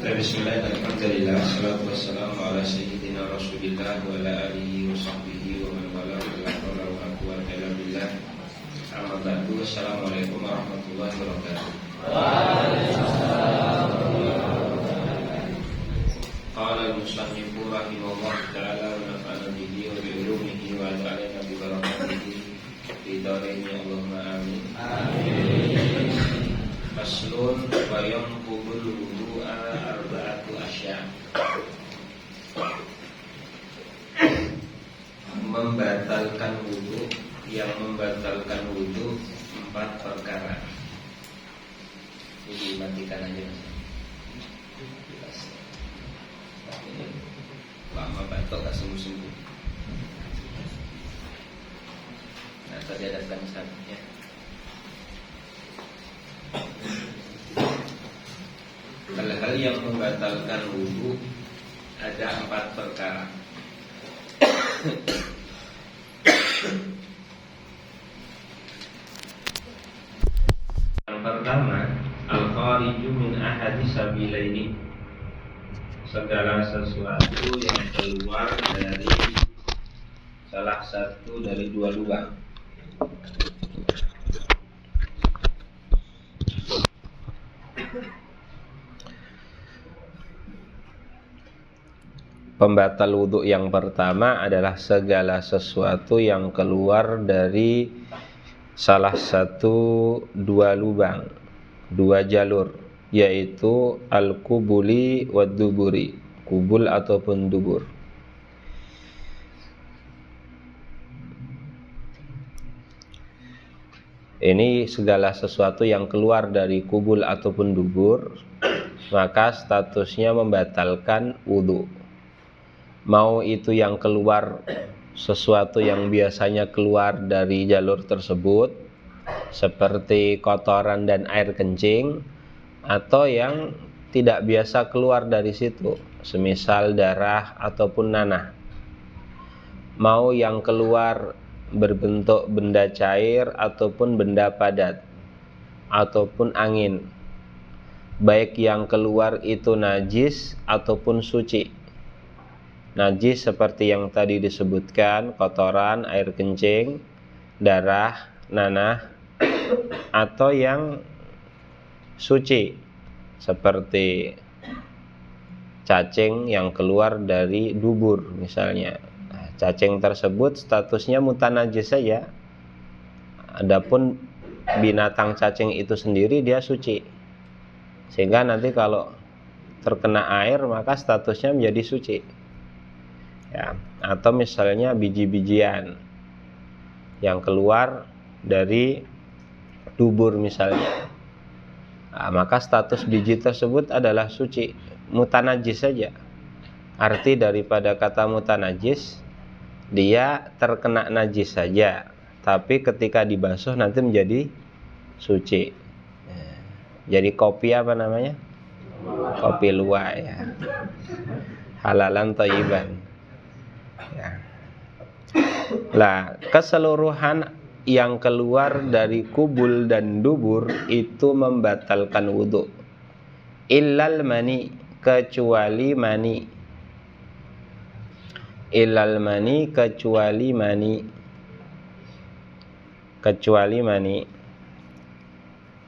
Bismillahirrahmanirrahim. Alhamdulillah, salatu wassalamu ala sayyidina Rasulillah wa ala alihi wa sahbihi wa man wala la haula wa la quwwata illa billah. Amma ba'du. Assalamualaikum warahmatullahi wabarakatuh. Qala al-musannifu rahimahullah ta'ala wa nafa'ana bihi wa bi ulumihi wa ja'alna bi barakatihi fi darain Allahumma amin. Amin. Faslun wa yanqudul wudu'a arba'atu asya'. Membatalkan wudu, yang membatalkan wudu 4 perkara. Jadi matikan aja. Ini lama batok gak sembuh-sembuh. Nah, tadi ada ya. Hal-hal yang membatalkan wudu ada 4 perkara. Yang pertama, al-khariju min ahadi sabilaini, segala sesuatu yang keluar dari salah satu dari 2 lubang. Pembatal wudhu yang pertama adalah segala sesuatu yang keluar dari salah satu 2 lubang, 2 jalur, yaitu al-kubuli wa duburi, kubul ataupun dubur. Ini segala sesuatu yang keluar dari kubul ataupun dubur, maka statusnya membatalkan wudhu. Mau itu yang keluar sesuatu yang biasanya keluar dari jalur tersebut, seperti kotoran dan air kencing, atau yang tidak biasa keluar dari situ, semisal darah ataupun nanah. Mau yang keluar berbentuk benda cair ataupun benda padat, ataupun angin, baik yang keluar itu najis ataupun suci. Najis seperti yang tadi disebutkan, kotoran, air kencing, darah, nanah, atau yang suci seperti cacing yang keluar dari dubur misalnya. Cacing tersebut statusnya mutanajis saja. Adapun binatang cacing itu sendiri dia suci, sehingga nanti kalau terkena air maka statusnya menjadi suci. Ya, atau misalnya biji-bijian yang keluar dari dubur misalnya, nah, maka status biji tersebut adalah suci, mutanajis saja. Arti daripada kata mutanajis, dia terkena najis saja, tapi ketika dibasuh nanti menjadi suci. Jadi kopi apa namanya? Kopi luwak ya, halalan thayyiban. Ya. Lah, keseluruhan yang keluar dari kubul dan dubur itu membatalkan wudhu. Illal mani, kecuali mani. Illal mani, kecuali mani. Kecuali mani.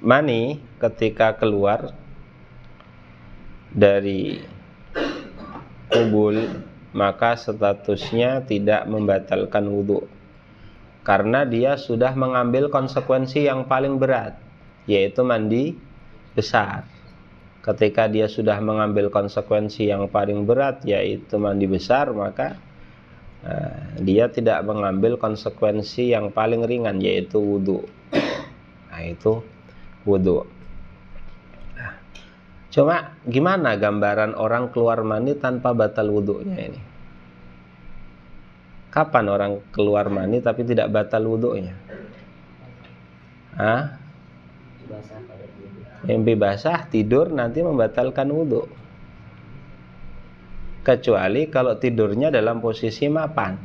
Mani ketika keluar dari kubul, maka statusnya tidak membatalkan wudhu, karena dia sudah mengambil konsekuensi yang paling berat, yaitu mandi besar. Ketika dia sudah mengambil konsekuensi yang paling berat, yaitu mandi besar, maka dia tidak mengambil konsekuensi yang paling ringan, yaitu wudhu. Nah, itu wudhu. Cuma gimana gambaran orang keluar mani tanpa batal wudhunya ini? Kapan orang keluar mani tapi tidak batal wudhunya? Mimpi basah, tidur nanti membatalkan wudhu. Kecuali kalau tidurnya dalam posisi mapan.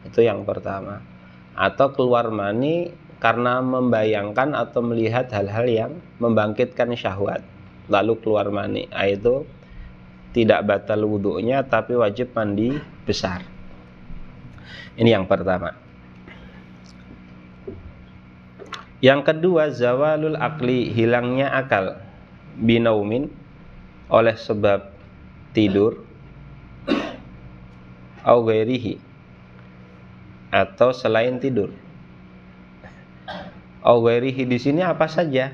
Itu yang pertama. Atau keluar mani karena membayangkan atau melihat hal-hal yang membangkitkan syahwat. lalu keluar mani, itu tidak batal wudunya tapi wajib mandi besar. Ini yang pertama. Yang kedua, zawalul akli, hilangnya akal, binaumin, oleh sebab tidur, au ghairihi, atau selain tidur. Au ghairihi di sini apa saja?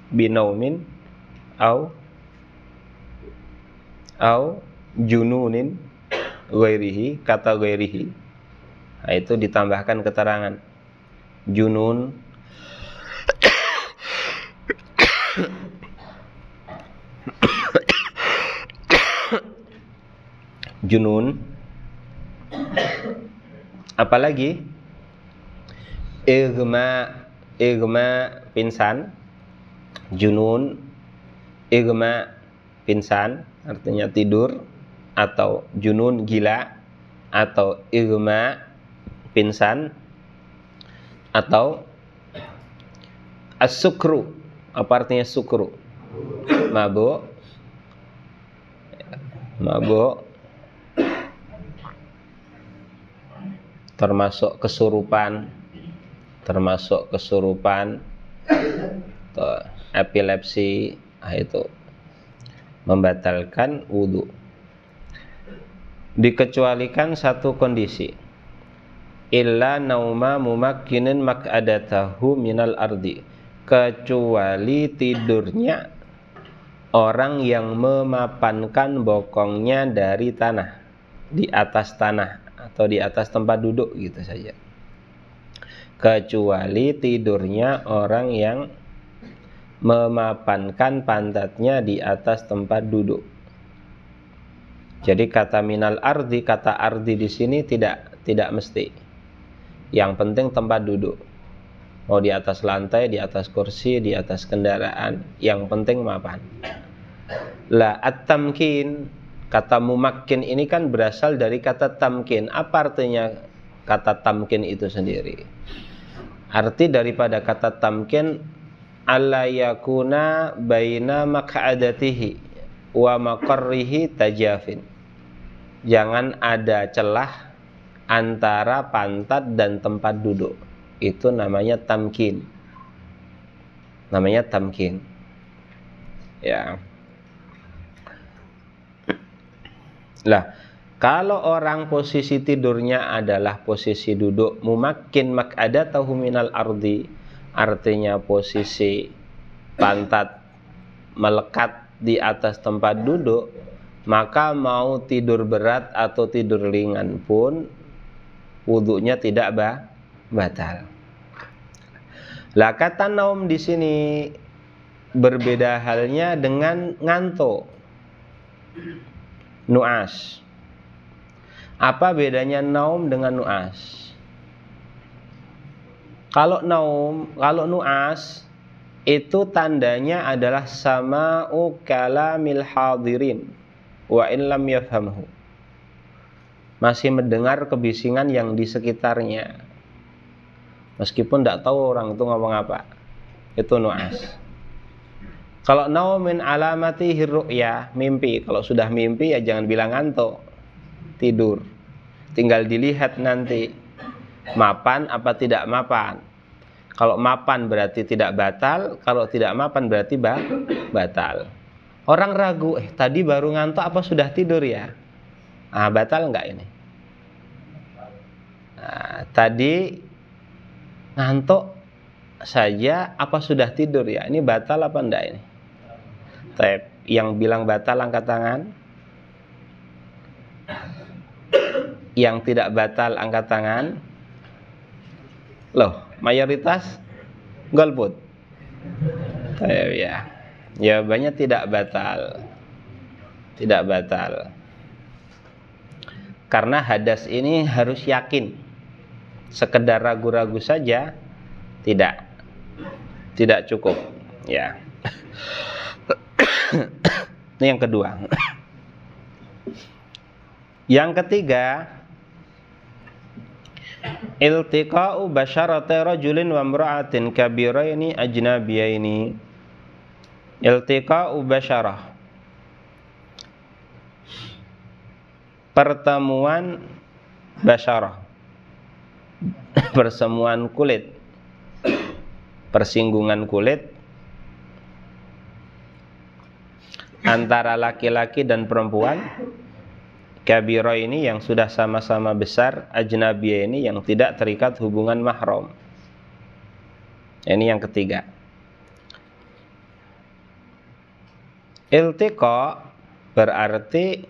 Binaumin, au jununin, ghairihi, kata ghairihi. Nah, itu ditambahkan keterangan. Junun, junun, apalagi igma pingsan, junun, igma pingsan artinya tidur, atau junun gila, atau igma pingsan, atau as-sukru. Apa artinya sukru? Mabuk, termasuk kesurupan, atau epilepsi, itu membatalkan wudu. Dikecualikan satu kondisi, illa nauma mumakkinin mak'adatahu minal ardi, kecuali tidurnya orang yang memapankan bokongnya dari tanah, di atas tanah atau di atas tempat duduk gitu saja. Kecuali tidurnya orang yang memapankan pantatnya di atas tempat duduk. Jadi kata minal ardi, kata ardi di sini tidak mesti. Yang penting tempat duduk. Mau di atas lantai, di atas kursi, di atas kendaraan, yang penting mapan. La at-tamkin, kata mumakkin ini kan berasal dari kata tamkin. Apa artinya kata tamkin itu sendiri? Arti daripada kata tamkin, alla yakuna baina maq'adatihi wa maqarrihi tajafin. Jangan ada celah antara pantat dan tempat duduk. Itu namanya tamkin. Ya. Lah, kalau orang posisi tidurnya adalah posisi duduk, mumakkin mak'adatahu minal ardi, artinya posisi pantat melekat di atas tempat duduk, maka mau tidur berat atau tidur ringan pun wudunya tidak batal. Lah, kata naum di sini berbeda halnya dengan ngantuk, nu'as. Apa bedanya naum dengan nu'as? Kalau nu'as itu tandanya adalah sama'u kalamil hadirin wa in lam yafhamhu. Masih mendengar kebisingan yang di sekitarnya, meskipun tidak tahu orang itu ngomong apa. Itu nu'as. Kalau naum min alamati ru'ya, mimpi. Kalau sudah mimpi ya jangan bilang ngantuk, tidur. Tinggal dilihat nanti mapan apa tidak mapan. Kalau mapan berarti tidak batal, kalau tidak mapan berarti batal. Orang ragu, tadi baru ngantuk apa sudah tidur ya? Batal enggak ini? Tadi ngantuk saja apa sudah tidur ya? Ini batal apa enggak ini? Yang bilang batal angkat tangan. Yang tidak batal angkat tangan. Loh, mayoritas golput. Ya. Jawabannya tidak batal. Tidak batal. Karena hadas ini harus yakin. Sekedar ragu-ragu saja tidak cukup. Ya. Ini yang kedua. Yang ketiga, iltiqa'u basyarati rajulin wa imra'atin kabiraini ajnabiyaini. Iltiqa'u basyarah, pertemuan basyarah, persemuan kulit, persinggungan kulit antara laki-laki dan perempuan. Kabira ini yang sudah sama-sama besar, ajnabiyah ini yang tidak terikat hubungan mahram. Ini yang ketiga. Iltiqa berarti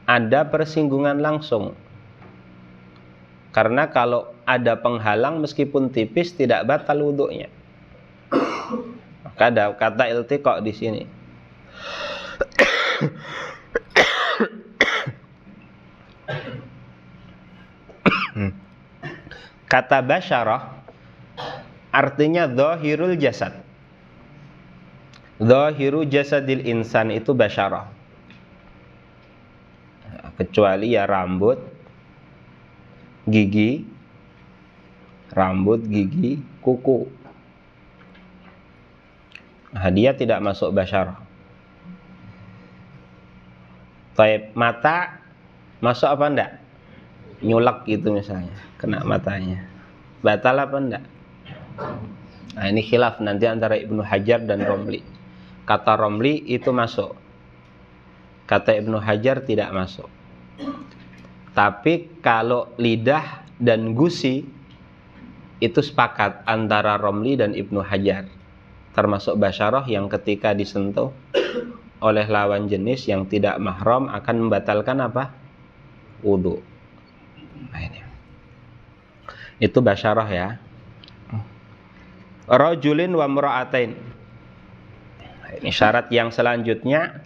ada persinggungan langsung. Karena kalau ada penghalang meskipun tipis tidak batal wudunya. Maka ada kata iltiqa di sini. Kata basyarah artinya dhahirul jasad. Dhahiru jasadil insan itu basyarah. Kecuali ya rambut, gigi, kuku. Nah, dia tidak masuk basyarah. Taib, mata masuk apa enggak? Nyulek gitu misalnya, kena matanya. Batal apa enggak? Nah, ini khilaf nanti antara Ibnu Hajar dan Romli. Kata Romli itu masuk. Kata Ibnu Hajar tidak masuk. Tapi kalau lidah dan gusi itu sepakat antara Romli dan Ibnu Hajar. Termasuk basyarah yang ketika disentuh oleh lawan jenis yang tidak mahram akan membatalkan apa? Wudu. Nah, ini. Itu basyarah ya. Rajulin wa mra'atain. Ini syarat yang selanjutnya,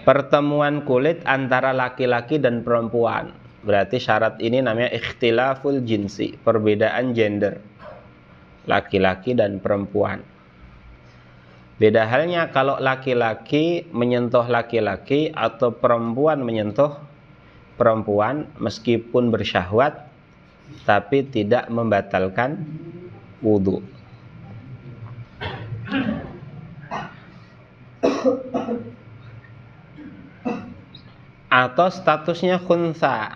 pertemuan kulit antara laki-laki dan perempuan. Berarti syarat ini namanya ikhtilaful jinsi, perbedaan gender. Laki-laki dan perempuan. Beda halnya kalau laki-laki menyentuh laki-laki atau perempuan menyentuh perempuan meskipun bersyahwat tapi tidak membatalkan wudu. Atau statusnya khunsa.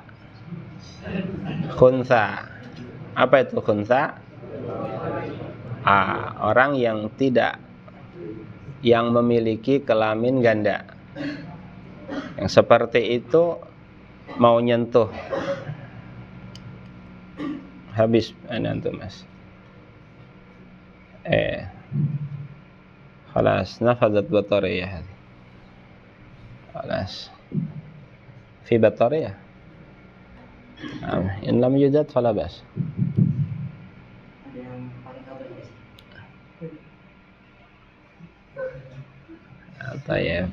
Khunsa. Apa itu khunsa? Orang yang memiliki kelamin ganda. Yang seperti itu mau nyentuh. Habis antum mas. خلاص نفذت بطارية هذه خلاص في بطارية إن لم يوجد فلا بأس. طيب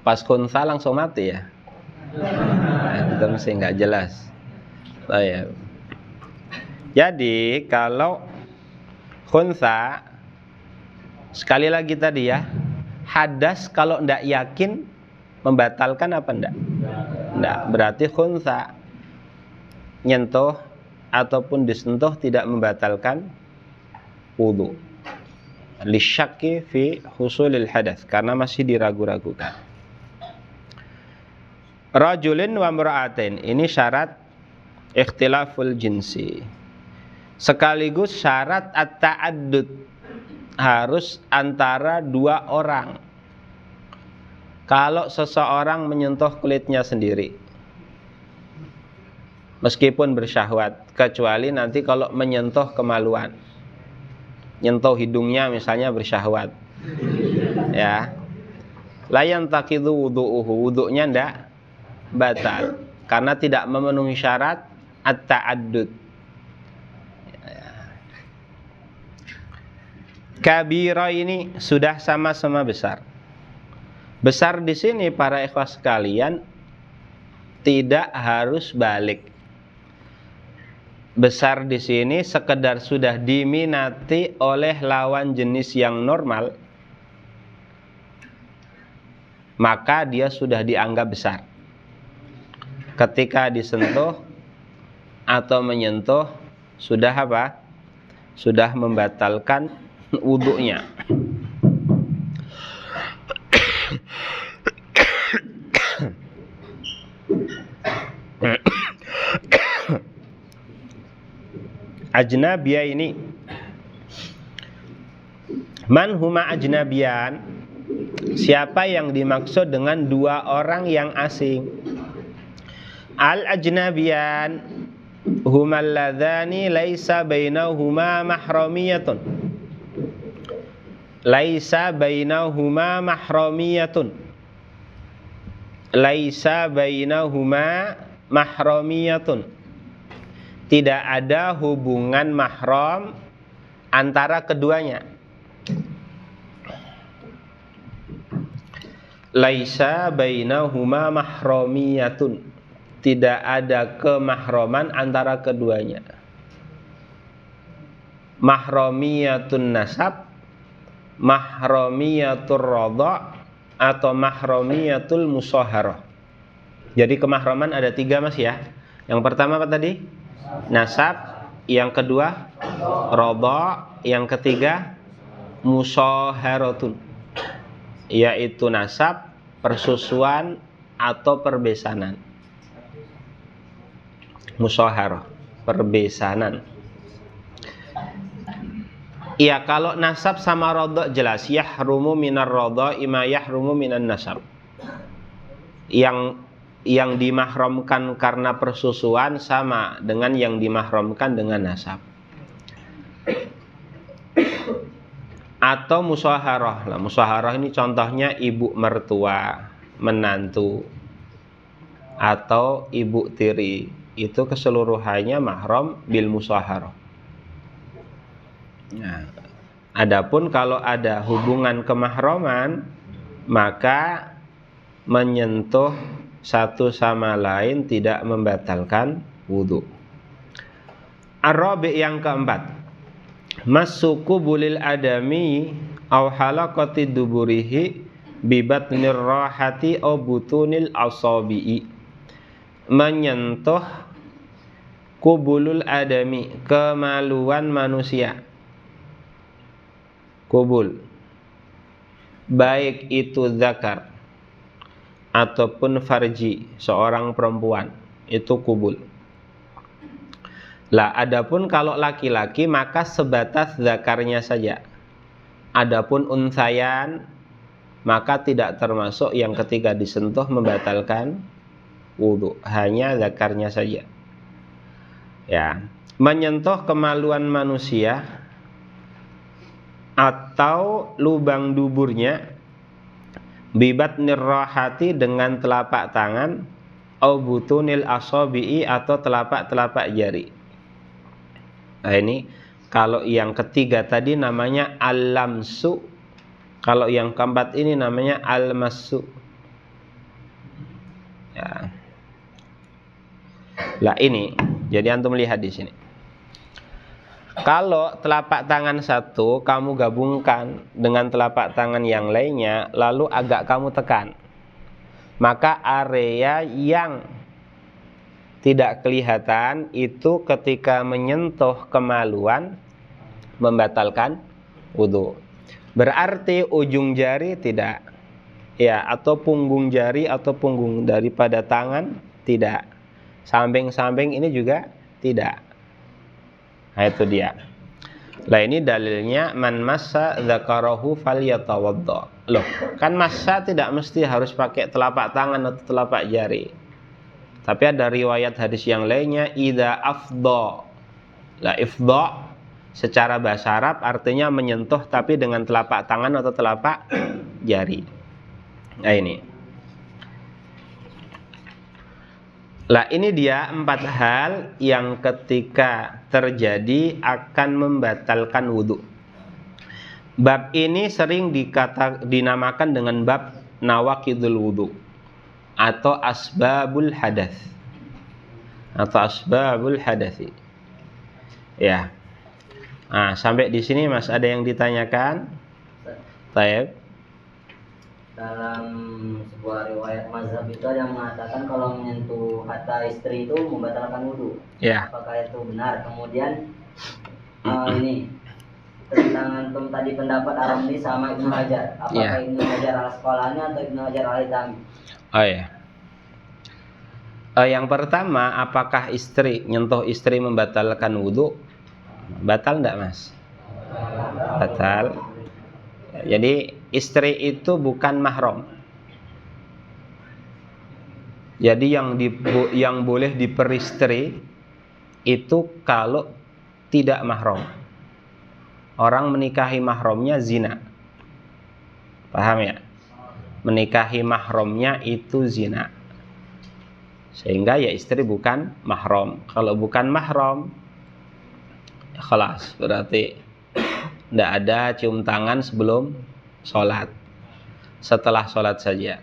pas kunsa langsung mati ya. Itu mesti nggak jelas. Baik. Jadi kalau khunsa, sekali lagi tadi ya, hadas kalau ndak yakin membatalkan apa ndak? Ndak. Berarti khunsa, nyentuh ataupun disentuh tidak membatalkan wudu. Lisyakki fi husulil hadas, karena masih diragu-ragukan. Rajulin wa mra'atin, ini syarat ikhtilaful jinsi. Sekaligus syarat at-ta'addud, harus antara dua orang. Kalau seseorang menyentuh kulitnya sendiri meskipun bersyahwat, kecuali nanti kalau menyentuh kemaluan, nyentuh hidungnya misalnya bersyahwat, ya, la yantaqidu wudu'uhu, wudu'nya ndak batal karena tidak memenuhi syarat at-ta'addud. Kabira ini sudah sama-sama besar. Besar di sini para ikhwah sekalian tidak harus balik. Besar di sini sekedar sudah diminati oleh lawan jenis yang normal, maka dia sudah dianggap besar. Ketika disentuh atau menyentuh sudah apa? sudah membatalkan wudunya. Ajnabiyah ini, man huma ajnabiyan, siapa yang dimaksud dengan dua orang yang asing? Al ajnabiyan humal ladzani laisa bainahuma mahramiyatun, laisa bainahuma mahramiyatun, laisa bainahuma mahramiyatun, tidak ada hubungan mahram antara keduanya. Laisa bainahuma mahramiyatun, tidak ada kemahraman antara keduanya. Mahramiyatun nasab, mahramiyatur radha, atau mahramiyatul musaharah. Jadi kemahraman ada 3 mas ya. Yang pertama apa tadi? Nasab. Yang kedua radha. Yang ketiga musaharatun, yaitu nasab, persusuan, atau perbesanan. Musaharah, perbesanan. Ya, kalau nasab sama radha jelas, yahrumu minar radha ima yahrumu minan nasab. Yang dimahramkan karena persusuan sama dengan yang dimahramkan dengan nasab. Atau musaharah. Nah, musaharah ini contohnya ibu mertua, menantu, atau ibu tiri. Itu keseluruhannya mahram bil musaharah. Nah, adapun kalau ada hubungan kemahraman, maka menyentuh satu sama lain tidak membatalkan wudu. Ar-rabi' yang keempat, masuku bulil adami aw halaqati duburihi bi batnir rahati aw butunil asabi'i, menyentuh kubulul adami, kemaluan manusia. Kubul, baik itu zakar ataupun farji, seorang perempuan, itu kubul. Lah, adapun kalau laki-laki maka sebatas zakarnya saja. Adapun unsayan maka tidak termasuk yang ketika disentuh membatalkan wudu, hanya zakarnya saja. Ya, menyentuh kemaluan manusia atau lubang duburnya bibat nirrahati, dengan telapak tangan, au butunil asabi'i, atau telapak-telapak jari. Nah, ini kalau yang ketiga tadi namanya al-lamsu, kalau yang keempat ini namanya al-massu. Ya. Lah ini, jadi antum lihat di sini. Kalau telapak tangan satu kamu gabungkan dengan telapak tangan yang lainnya, lalu agak kamu tekan, maka area yang tidak kelihatan itu ketika menyentuh kemaluan membatalkan wudu. Berarti ujung jari tidak, ya, atau punggung jari atau punggung daripada tangan tidak, samping-samping ini juga tidak. Nah, itu dia. Lah, ini dalilnya man massa dzakarahu falyatawadda. Loh, kan massa tidak mesti harus pakai telapak tangan atau telapak jari. Tapi ada riwayat hadis yang lainnya idza afdha. Lah, ifdha secara bahasa Arab artinya menyentuh tapi dengan telapak tangan atau telapak jari. Nah, ini. Lah, ini dia 4 hal yang ketika terjadi akan membatalkan wudu. Bab ini sering dinamakan dengan bab nawaqidul wudu atau asbabul hadath, atau asbabul hadathi. Ya. Nah, sampai di sini Mas ada yang ditanyakan? Baik. Dalam sebuah riwayat mazhab itu ada yang mengatakan kalau menyentuh hatta istri itu membatalkan wudu. Ya. Apakah itu benar? Kemudian Ini tentang antum tadi pendapat Ar-Ramli sama Ibnu Hajar. Apakah Ibnu Hajar al-Asqalani atau Ibnu Hajar al-Haytami? Oh ya. Yang pertama, apakah nyentuh istri membatalkan wudhu? Batal enggak, Mas? Batal. Jadi istri itu bukan mahram. Jadi yang boleh diperistri itu kalau tidak mahram. Orang menikahi mahramnya zina. Paham ya? Menikahi mahramnya itu zina. Sehingga ya istri bukan mahram. Kalau bukan mahram, ya khalas, berarti tidak ada cium tangan sebelum sholat. Setelah sholat saja.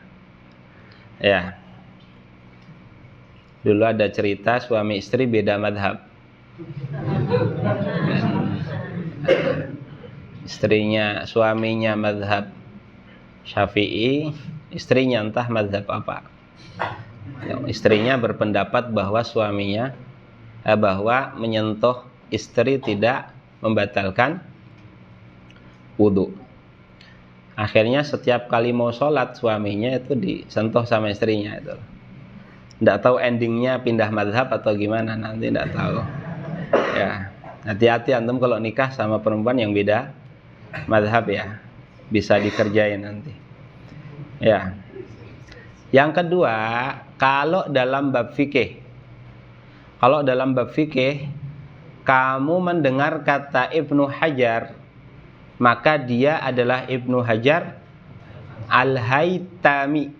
Ya. Dulu ada cerita suami istri beda madhab. Suaminya madhab Syafi'i, istrinya entah madhab apa. Istrinya berpendapat bahwa bahwa menyentuh istri tidak membatalkan wudhu. Akhirnya setiap kali mau sholat suaminya itu disentuh sama istrinya itu. Tidak tahu endingnya pindah madhab atau gimana, nanti tidak tahu. Ya, hati-hati antum kalau nikah sama perempuan yang beda madhab ya, bisa dikerjain nanti. Ya. Yang kedua, kalau dalam bab fikih, kamu mendengar kata Ibnu Hajar, maka dia adalah Ibnu Hajar al-Haytami.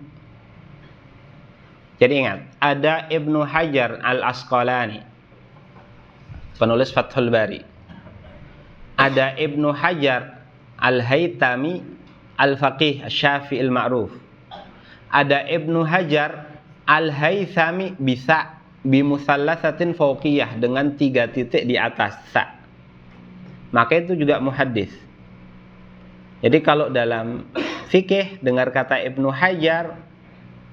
Jadi ingat, ada Ibnu Hajar al-Asqalani, penulis Fathul Bari. Ada Ibnu Hajar al-Haytami, al-Faqih, al-Syafi'i al-Ma'ruf. Ada Ibnu Hajar al-Haythami bisa bimusallasatin fauqiyah, dengan 3 titik di atas sa. Maka itu juga muhaddis. Jadi kalau dalam fikih dengar kata Ibnu Hajar,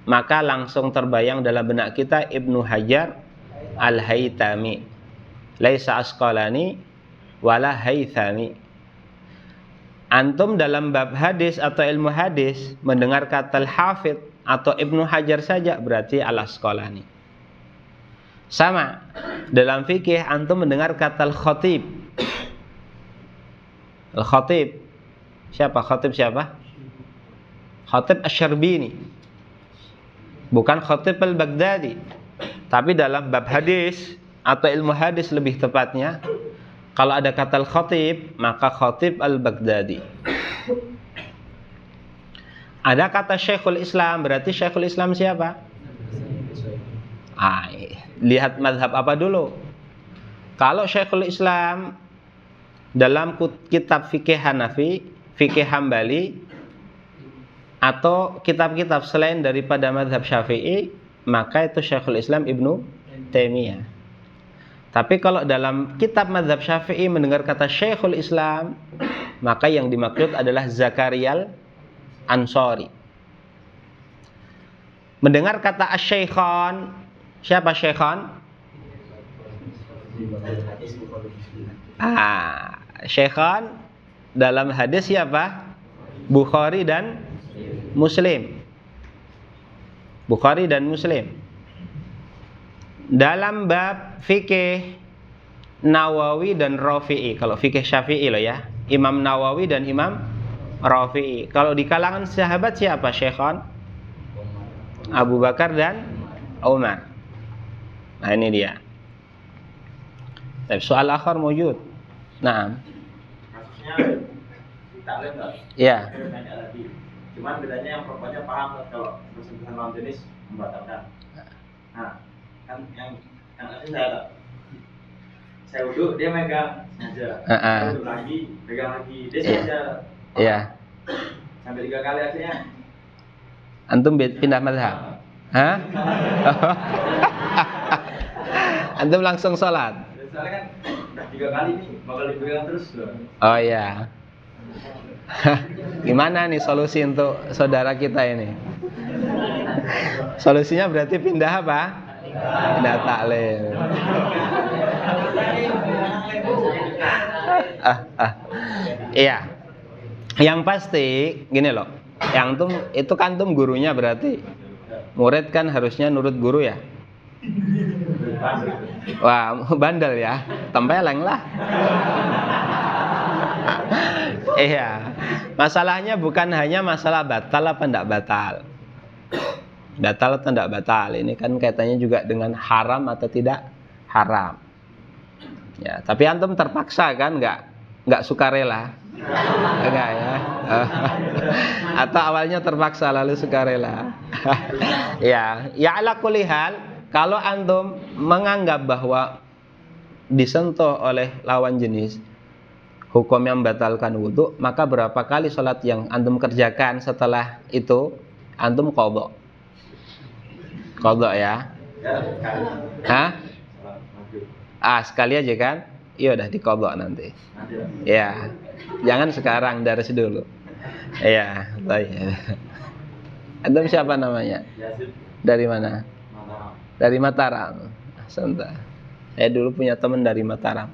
maka langsung terbayang dalam benak kita Ibnu Hajar al-Haytami. Laisa Asqalani wala Haythami. Antum dalam bab hadis atau ilmu hadis mendengar kata al-Hafidh atau Ibnu Hajar saja berarti al-Asqalani. Sama dalam fikih antum mendengar kata al-Khatib. Al-Khatib siapa? Khatib siapa? Khatib Asy-Syarbini. Bukan Khatib al-Baghdadi. Tapi dalam bab hadis atau ilmu hadis lebih tepatnya, kalau ada kata al-Khatib, maka Khatib al-Baghdadi. Ada kata Syekhul Islam, berarti Syekhul Islam siapa? Lihat mazhab apa dulu. Kalau Syekhul Islam dalam kitab fikih Hanafi, fikih Hambali, atau kitab-kitab selain daripada mazhab Syafi'i, maka itu Syekhul Islam Ibnu Taimiyah. Tapi kalau dalam kitab mazhab Syafi'i mendengar kata Syekhul Islam, maka yang dimaksud adalah Zakaria Ansori. Mendengar kata Asy-Syaikhan, siapa Syaikhan? Syaikhan dalam hadis siapa? Bukhari dan Muslim. Bukhari dan Muslim. Dalam bab fikih Nawawi dan Rafi'i. Kalau fikih Syafi'i loh ya, Imam Nawawi dan Imam Rafi'i. Kalau di kalangan sahabat siapa Syaikhan? Abu Bakar dan Umar. Nah ini dia. Soal akhir mewujud. Nah. Kasusnya taklim enggak? Iya. Cuman bedanya yang perempuannya paham kalau bersentuhan lawan jenis membatalkan. Nah, kan yang asli saya uduk, dia megang saja. Uduk lagi, pegang lagi, dia saja. Iya. Sampai 3 kali akhirnya. Antum pindah mazhab. Hah? Antum langsung sholat. Soalnya kan udah 3 kali nih, bakal dipegang terus loh. Oh iya. Gimana nih solusi untuk saudara kita ini? Solusinya berarti pindah apa? Pindah taklim. Iya. Yang pasti gini loh. Yang antum itu kan antum gurunya berarti. Murid kan harusnya nurut guru ya. Wah, bandel ya. Tempeleng lah. Iya. Masalahnya bukan hanya masalah batal apa enggak batal. Batal atau enggak batal. Ini kan kaitannya juga dengan haram atau tidak haram. Ya, tapi antum terpaksa kan enggak sukarela. Enggak ya. Atau awalnya terpaksa lalu sukarela. Ya ala kulli hal, kalau antum menganggap bahwa disentuh oleh lawan jenis hukum yang membatalkan wudhu, maka berapa kali sholat yang antum kerjakan setelah itu antum qadha. Qadha ya. Hah? Sekali aja kan? Iya udah diqadha nanti. Ya. Jangan sekarang, dari dulu. Iya, baik. Antum siapa namanya? Dari mana? Dari Mataram. Santai. Saya dulu punya teman dari Mataram.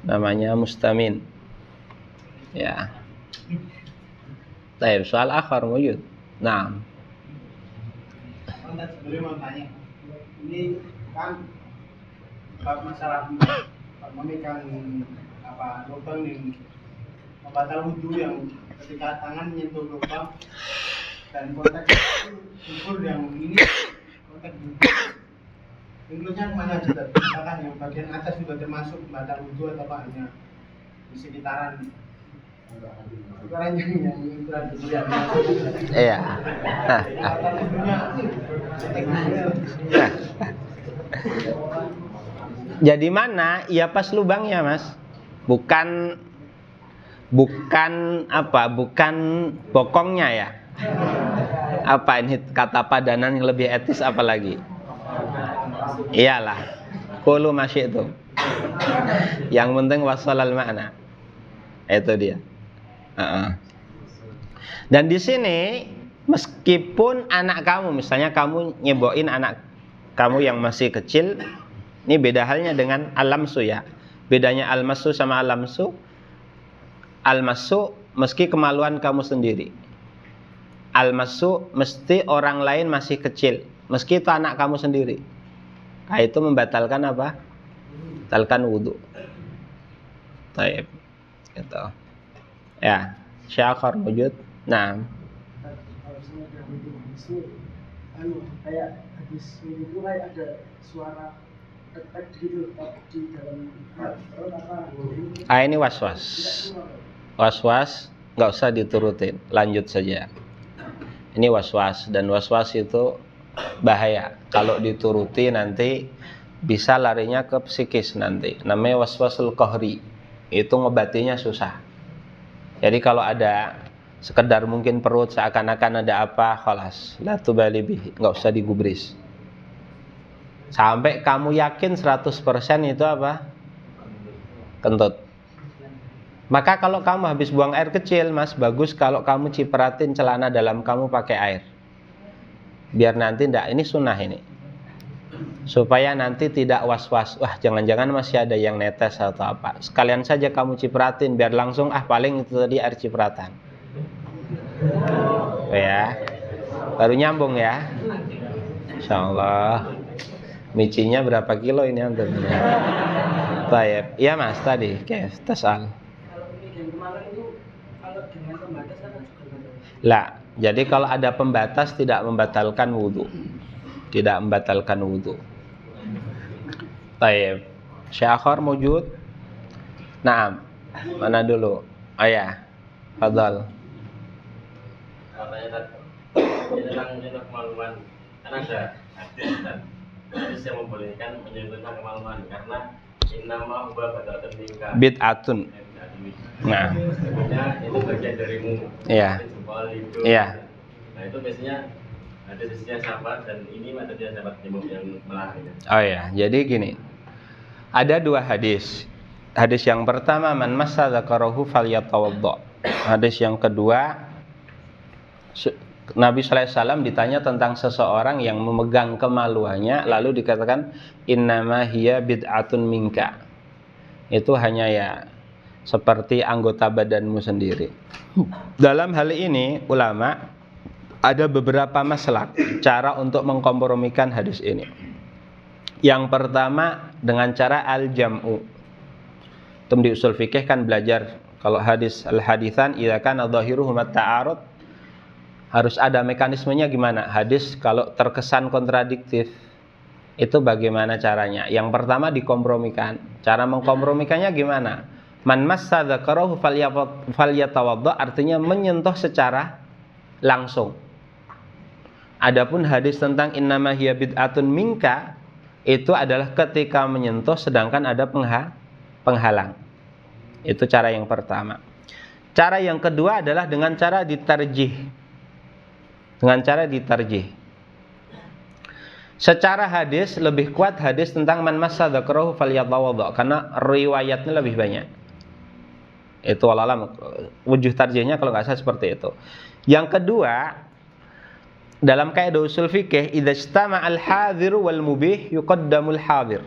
Namanya Mustamin. Ya. Baik, soal akhar wujud. Nah. Sebelum mau tanya, ini kan masalah memegang lubang yang membatal wudhu, yang ketika tangan menyentuh lubang dan konteks ukur yang ini konteks wudhu, include-nya kemana juga? Misalkan yang bagian atas juga termasuk membatal wudhu atau hanya di sekitaran yang ukuran yang Iya. batal wudhunya. Jadi mana? Ya pas lubangnya, Mas. Bukan bokongnya ya. Apa ini kata padanan yang lebih etis apalagi? Iyalah. Qulu masyi'tum. Yang penting wasalal makna. Itu dia. Dan di sini meskipun anak kamu, misalnya kamu nyeboin anak kamu yang masih kecil, ini beda halnya dengan al-lamsu ya. Bedanya al-masu sama al-lamsu. Al-masu meski kemaluan kamu sendiri. Al-masu mesti orang lain masih kecil, meski itu anak kamu sendiri. Nah, itu membatalkan apa? Membatalkan wudhu. Baik. Gitu. Ya, syakhar wujud. Nah. Kayak habis itu kayak ada suara tetek gitu di dalam perut apa? Ini was-was. Was-was nggak usah diturutin, lanjut saja. Ini was-was, dan was-was itu bahaya. Kalau dituruti nanti bisa larinya ke psikis nanti. Namanya was-wasul qahri. Itu ngobatinya susah. Jadi kalau ada sekedar mungkin perut seakan-akan ada apa, khalas, la tubali bihi, nggak usah digubris. Sampai kamu yakin 100% itu apa? Kentut. Maka kalau kamu habis buang air kecil, Mas, bagus kalau kamu cipratin celana dalam kamu pakai air. Biar nanti enggak, ini sunnah ini. Supaya nanti tidak was-was, wah jangan-jangan masih ada yang netes atau apa. Sekalian saja kamu cipratin biar langsung paling itu tadi air cipratan. Ya. Baru nyambung ya. Insyaallah. Micinya berapa kilo ini antum? Baik. Iya Mas tadi, kef tasal. Lah, jadi kalau ada pembatas tidak membatalkan wudhu. Tidak membatalkan wudhu. Baik. Syakhar mujud. Naam. Mana dulu? Oh ya. Fadhal. Katanya tadi tentang menyentuh kemaluan, kan ada hadis yang membolehkan menyentuh kemaluan karena innama huwa badatun minka Bid'atun. Nah. Sebenarnya itu bagian darimu. Iya. Jempol, hidung. Iya. Nah itu biasanya ada sisinya sahabat dan ini metode sahabat jempol yang melarangnya. Oh ya, jadi gini. Ada dua hadis. Hadis yang pertama, man massa dzakarahu falyatawadda. Hadis yang kedua, Nabi sallallahu alaihi wasallam ditanya tentang seseorang yang memegang kemaluannya, lalu dikatakan innama hiya bid'atun minka. Itu hanya ya seperti anggota badanmu sendiri. Dalam hal ini ulama ada beberapa masalah cara untuk mengkompromikan hadis ini. Yang pertama dengan cara al-jam'u. Itu di usul fikih kan belajar kalau hadis al-haditsan idza kana dhahiruhu at-ta'arud, harus ada mekanismenya gimana. Hadis kalau terkesan kontradiktif itu bagaimana caranya? Yang pertama dikompromikan. Cara mengkompromikannya gimana? Man massa dzakarahu falyatawadda, artinya menyentuh secara langsung. Adapun hadis tentang innama hiya bid'atun minka, itu adalah ketika menyentuh sedangkan ada penghalang. Itu cara yang pertama. Cara yang kedua adalah dengan cara ditarjih. Dengan cara ditarjih. Secara hadis lebih kuat hadis tentang man massa dzakarahu falyatawadda karena riwayatnya lebih banyak. Itu walalam wujuh tarjihnya kalau nggak salah seperti itu. Yang kedua, dalam kaidah usul fikih, idza istama al-hadir wal mubih yuqaddamul hadir.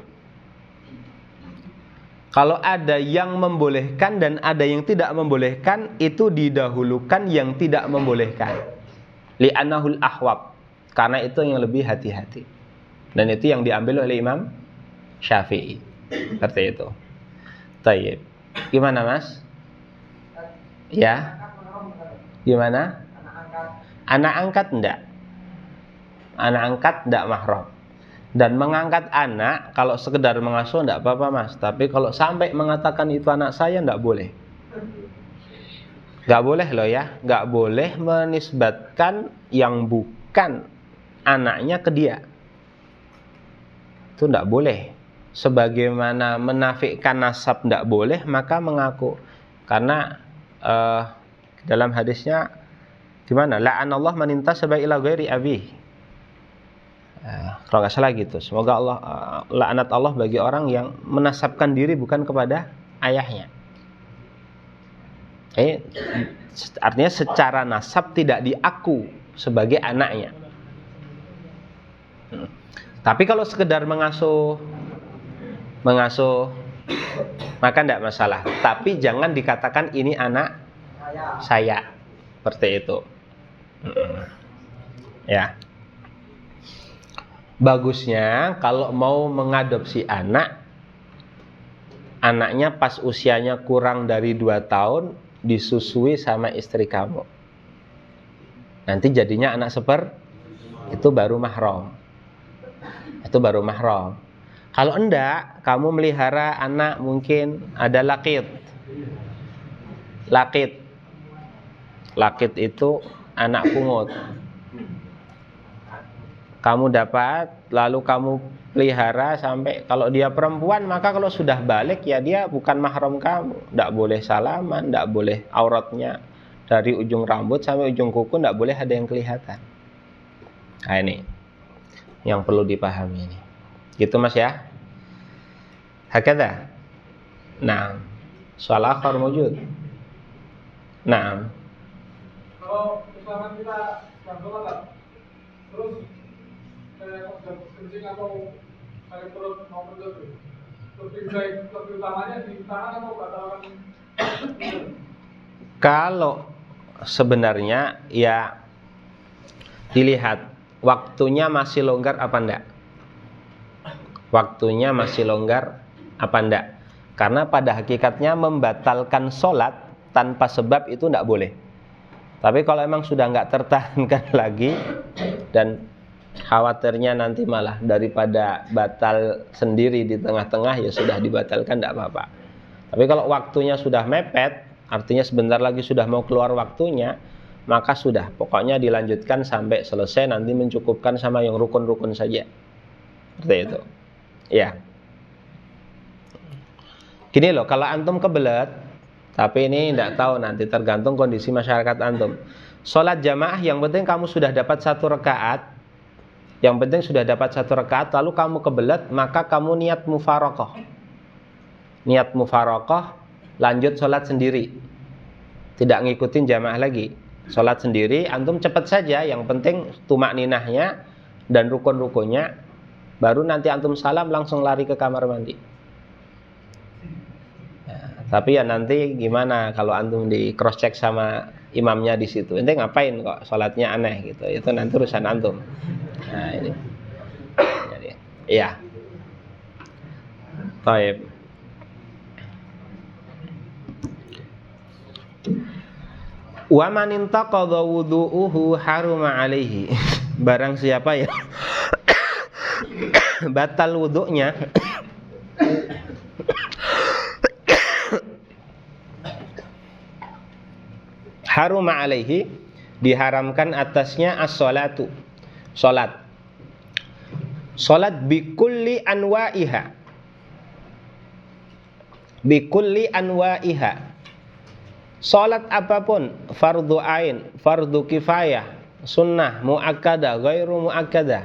Kalau ada yang membolehkan dan ada yang tidak membolehkan, itu didahulukan yang tidak membolehkan. Li'annahul ahwab, karena itu yang lebih hati-hati. Dan itu yang diambil oleh Imam Syafi'i. Seperti itu. Tayyib. Gimana, Mas? Ya? Gimana? Anak angkat enggak? Anak angkat tidak mahram. Dan mengangkat anak kalau sekedar mengasuh tidak apa-apa, Mas. Tapi kalau sampai mengatakan itu anak saya tidak boleh. Nggak boleh loh ya. Nggak boleh menisbatkan yang bukan anaknya ke dia. Itu tidak boleh. Sebagaimana menafikan nasab tidak boleh, maka mengaku. Karena dalam hadisnya gimana? La'anallah man intasaba ila ghairi abih. Kalau nggak salah gitu. Semoga Allah laknat Allah bagi orang yang menasabkan diri bukan kepada ayahnya. Artinya secara nasab tidak diaku sebagai anaknya. Tapi kalau sekedar mengasuh maka tidak masalah. Tapi jangan dikatakan ini anak saya. Seperti itu. Ya. Bagusnya kalau mau mengadopsi anak, anaknya pas usianya kurang dari 2 tahun disusui sama istri kamu. Nanti jadinya anak itu baru mahram. Itu baru mahram. Kalau enggak, kamu melihara anak mungkin ada lakit. Lakit itu anak pungut. Kamu dapat, lalu kamu pelihara sampai kalau dia perempuan, maka kalau sudah balik ya dia bukan mahram kamu. Tidak boleh salaman, tidak boleh auratnya dari ujung rambut sampai ujung kuku, tidak boleh ada yang kelihatan. Nah ini yang perlu dipahami ini. Gitu Mas ya. Hakadha. Nah, soal akhar wujud. Nah. Kalau misalkan kita sholat, terus kencing atau sakit perut mau kentut, lebih utamanya di tangan atau batalkan? Kalau sebenarnya ya dilihat waktunya masih longgar apa enggak. Waktunya masih longgar apa enggak. Karena pada hakikatnya membatalkan sholat tanpa sebab itu enggak boleh. Tapi kalau emang sudah enggak tertahankan lagi dan khawatirnya nanti malah daripada batal sendiri di tengah-tengah, ya sudah dibatalkan enggak apa-apa. Tapi kalau waktunya sudah mepet, artinya sebentar lagi sudah mau keluar waktunya, maka sudah, pokoknya dilanjutkan sampai selesai, nanti mencukupkan sama yang rukun-rukun saja. Seperti itu. Ya. Gini loh, kalau antum kebelet, tapi ini tidak tahu, nanti tergantung kondisi masyarakat antum. Sholat jamaah yang penting kamu sudah dapat 1 rakaat. Yang penting sudah dapat 1 rakaat, lalu kamu kebelet, maka kamu niat mufaraqah. Niat mufaraqah, lanjut sholat sendiri. Tidak ngikutin jamaah lagi. Sholat sendiri, antum cepat saja, yang penting tumak ninahnya dan rukun-rukunnya, baru nanti antum salam langsung lari ke kamar mandi. Ya, Tapi ya nanti gimana kalau antum di cross check sama imamnya di situ, ente ngapain kok sholatnya aneh gitu, itu nanti urusan antum. Nah ini, jadi, iya. Taib. Wa man intaqadha wudu'uhu haruma alaihi. Barang siapa ya batal wudu'nya haruma alaihi, diharamkan atasnya as-sholatu, sholat. Sholat bikulli anwa'iha, bikulli anwa'iha. Sholat apapun, fardu ain, fardu kifayah, sunnah, mu'akkadah, ghairu mu'akkadah,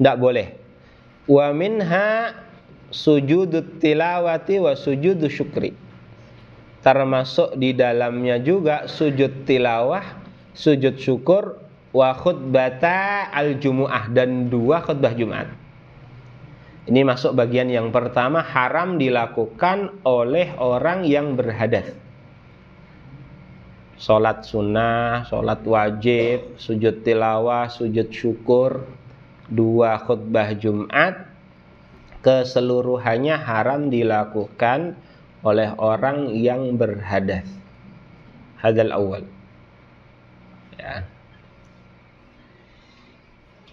tidak boleh. Wa minha sujudut tilawati wa sujudus syukri. Termasuk di dalamnya juga sujud tilawah, sujud syukur, wa khutbata al-jumu'ah, dan 2 khutbah Jumat. Ini masuk bagian yang pertama, haram dilakukan oleh orang yang berhadas. Sholat sunnah, sholat wajib, sujud tilawah, sujud syukur, 2 khutbah Jumat, keseluruhannya haram dilakukan oleh orang yang berhadas. Hadzal awal. Ya.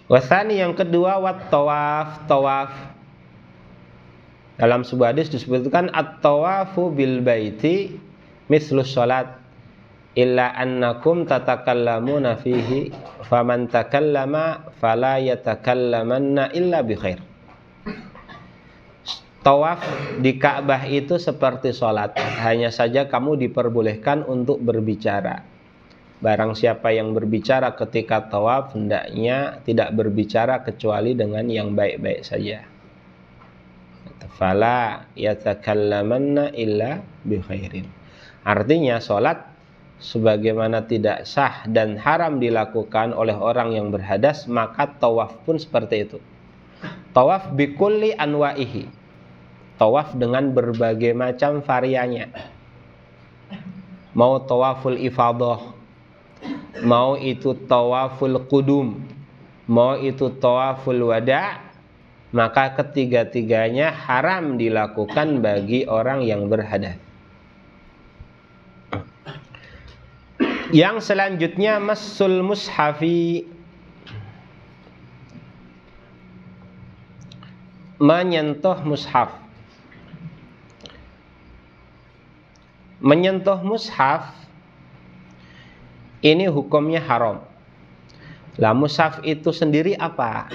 Wasani yang kedua, wat tawaf, tawaf. Dalam sebuah hadis disebutkan at-tawafu bil baiti mislus salat illa annakum tatakallamuna fihi faman takallama fala yatakallamanna illa bi khair. Tawaf di Ka'bah itu seperti sholat, hanya saja kamu diperbolehkan untuk berbicara. Barang siapa yang berbicara ketika tawaf, hendaknya tidak berbicara kecuali dengan yang baik-baik saja. Fala yatakallamanna illa bi khairin. Artinya sholat sebagaimana tidak sah dan haram dilakukan oleh orang yang berhadas, maka tawaf pun seperti itu. Tawaf bikulli anwa'ihi, tawaf dengan berbagai macam variannya. Mau tawaful ifadah, mau itu tawaful qudum, mau itu tawaful wada', maka ketiga-tiganya haram dilakukan bagi orang yang berhadas. Yang selanjutnya massul mushafi, menyentuh mushaf. Menyentuh mushaf ini hukumnya haram. Lah mushaf itu sendiri apa?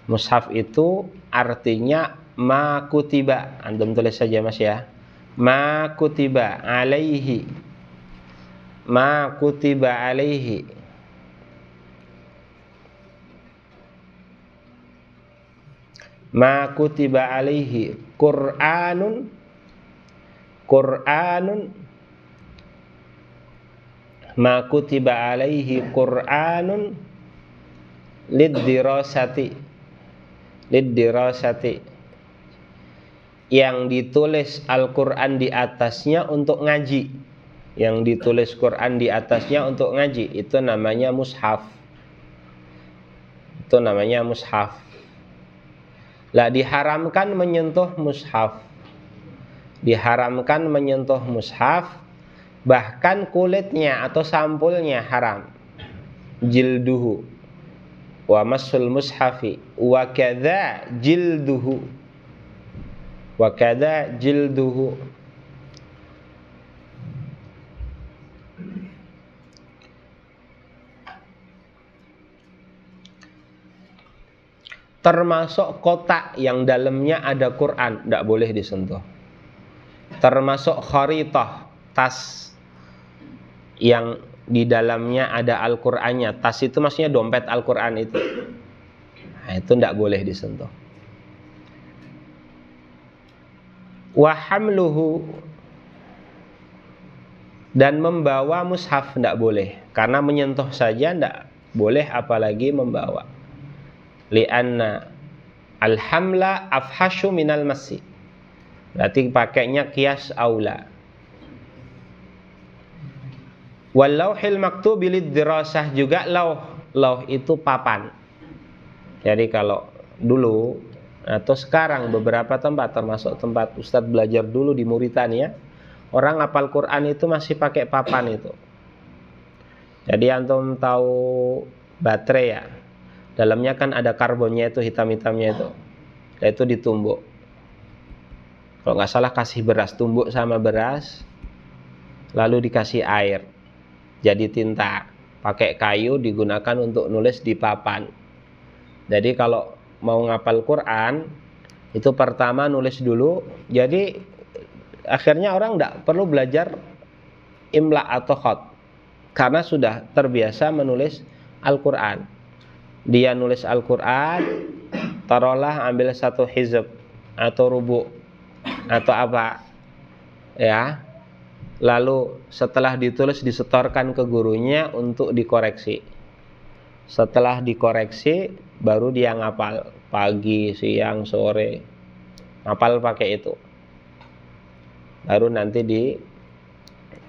Mushaf itu artinya ma kutiba. Antum tulis saja Mas ya. Ma kutiba alaihi. Ma kutiba alaihi. Ma kutiba alaihi Qur'anun, Qur'anun, ma kutiba alaihi Qur'anun lid-dirasati, lid-dirasati, yang ditulis Al-Quran di atasnya untuk ngaji, yang ditulis Quran di atasnya untuk ngaji, itu namanya mushaf. Itu namanya mushaf. Lah diharamkan menyentuh mushaf. Diharamkan menyentuh mushaf, bahkan kulitnya atau sampulnya haram. Jilduhu wa massul mushafi wa kadza jilduhu, wa kadza jilduhu. Termasuk kotak yang dalamnya ada Quran, tidak boleh disentuh. Termasuk kharitah, tas yang di dalamnya ada Al-Qur'annya. Tas itu maksudnya dompet Al-Qur'an itu. Nah, itu tidak boleh disentuh. Wa hamluhu, dan membawa mushaf tidak boleh, karena menyentuh saja tidak boleh, apalagi membawa. Li'anna al-hamla afhashu minal masih. Berarti pakainya qiyas aula. Wal lauhil maktubi lid-dirasah juga lauh itu papan. Jadi kalau dulu atau sekarang beberapa tempat termasuk tempat Ustadz belajar dulu di Mauritania, orang hafal Quran itu masih pakai papan itu. Jadi antum tahu baterai ya, dalamnya kan ada karbonnya itu, hitam-hitamnya itu, dan itu ditumbuk. Kalau nggak salah kasih beras, tumbuk sama beras, lalu dikasih air, jadi tinta. Pakai kayu digunakan untuk nulis di papan. Jadi kalau mau ngapal Quran, itu pertama nulis dulu. Jadi akhirnya orang nggak perlu belajar imla atau khat, karena sudah terbiasa menulis Al-Quran. Dia nulis Al-Quran, taruhlah ambil 1 hizb atau rubu atau apa ya, lalu setelah ditulis disetorkan ke gurunya untuk dikoreksi. Setelah dikoreksi baru dia ngapal pagi, siang, sore, ngapal pakai itu. Baru nanti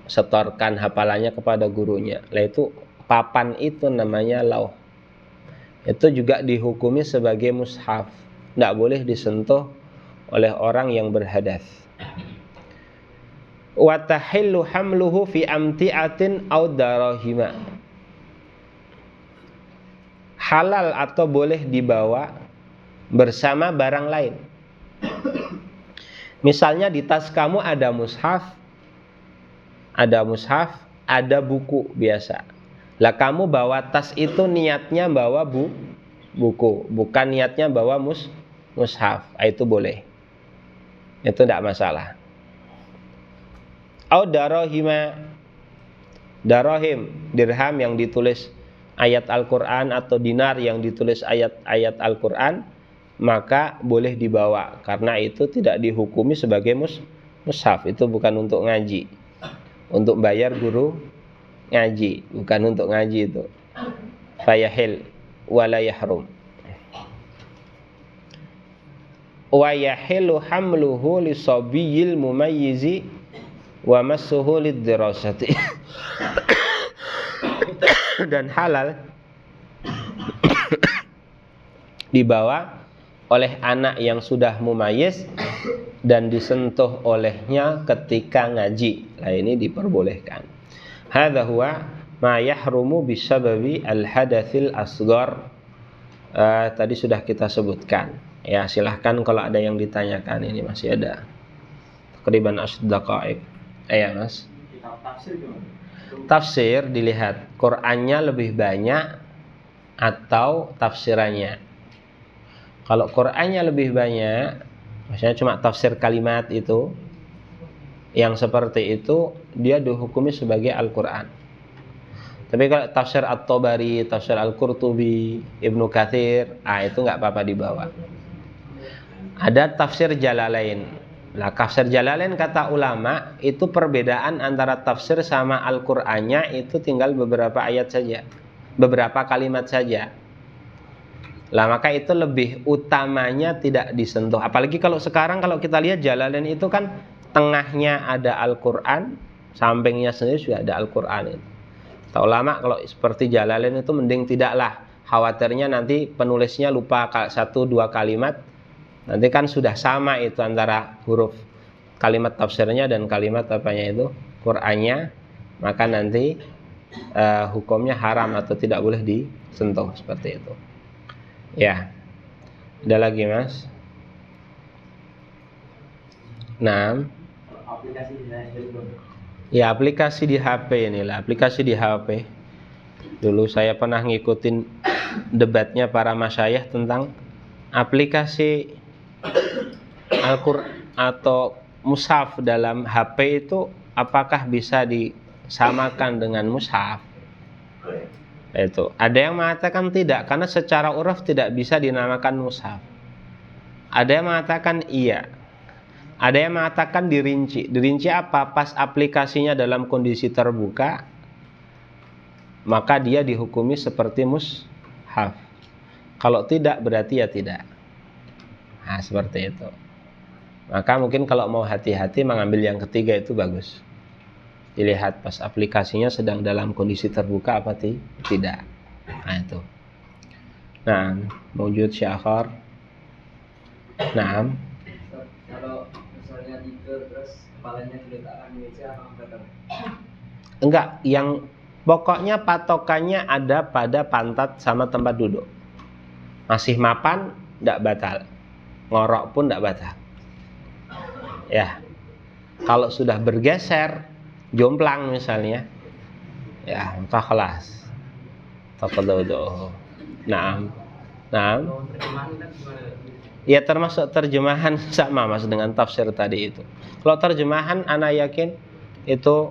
disetorkan hafalannya kepada gurunya. Lah itu papan itu namanya lauh. Itu juga dihukumi sebagai mushaf, tidak boleh disentuh oleh orang yang berhadas. Wa tahillu hamluhu fi amti'atin aw darahima. Halal atau boleh dibawa bersama barang lain. Misalnya di tas kamu ada mushaf, ada buku biasa. Lah kamu bawa tas itu niatnya bawa buku, bukan niatnya bawa mushaf. Itu boleh. Itu tidak masalah. Au darahima, darahim, dirham yang ditulis ayat Al-Quran atau dinar yang ditulis ayat-ayat Al-Quran, maka boleh dibawa, karena itu tidak dihukumi sebagai mushaf. Itu bukan untuk ngaji, untuk bayar guru ngaji, bukan untuk ngaji itu. Fayahil wala yahrum. Wa yahilu hamluhu li sabiyil mumayyizi wa massuhu lid-dirasati. Dan halal dibawa oleh anak yang sudah mumayyiz dan disentuh olehnya ketika ngaji. Nah, ini diperbolehkan. Hadza huwa ma yahrumu bisababi al-hadatsil asghar. Tadi sudah kita sebutkan. Ya, silahkan kalau ada yang ditanyakan, ini masih ada takriban 10 daqaiq. Ya, Mas. Kitab tafsir gimana? Tafsir dilihat Qur'annya lebih banyak atau tafsirannya. Kalau Qur'annya lebih banyak, maksudnya cuma tafsir kalimat itu, yang seperti itu dia dihukumi sebagai Al-Quran. Tapi kalau tafsir At-Tabari, tafsir Al-Qurtubi, Ibnu Katsir, itu nggak apa-apa dibawa. Ada tafsir Jalalain. Nah, tafsir Jalalain kata ulama itu perbedaan antara tafsir sama Al-Qur'annya itu tinggal beberapa ayat saja, beberapa kalimat saja. Lah maka itu lebih utamanya tidak disentuh. Apalagi kalau sekarang kalau kita lihat Jalalain itu kan tengahnya ada Al-Qur'an, sampingnya sendiri juga ada Al-Qur'an itu. Kata ulama kalau seperti Jalalain itu mending tidaklah, khawatirnya nanti penulisnya lupa 1-2 kalimat. Nanti kan sudah sama itu antara huruf kalimat tafsirnya dan kalimat apanya itu Qur'annya, maka nanti hukumnya haram atau tidak boleh disentuh seperti itu. Ya, ada lagi Mas? Nah, Aplikasi ya aplikasi di HP inilah, aplikasi di HP. Dulu saya pernah ngikutin debatnya para masyayikh tentang aplikasi Al-Qur'an atau mushaf dalam HP itu apakah bisa disamakan dengan mushaf? Itu ada yang mengatakan tidak, karena secara uruf tidak bisa dinamakan mushaf. Ada yang mengatakan iya. Ada yang mengatakan dirinci. Dirinci apa? Pas aplikasinya dalam kondisi terbuka, maka dia dihukumi seperti mushaf. Kalau tidak berarti ya tidak. Nah, seperti itu. Maka mungkin kalau mau hati-hati mengambil yang ketiga itu bagus. Dilihat pas aplikasinya sedang dalam kondisi terbuka apa tidak. Nah itu. Nah, wujud syakhar. Nah, Kalau misalnya tidur terus kepalanya diletakkan di meja apa betul? enggak, yang pokoknya patokannya ada pada pantat sama tempat duduk. Masih mapan, enggak batal. Ngorok pun enggak batal. Ya. Kalau sudah bergeser, jomplang misalnya, ya, maka kelas. Taqadduh. Nah. Ya termasuk terjemahan sama mas dengan tafsir tadi itu. Kalau terjemahan ana yakin itu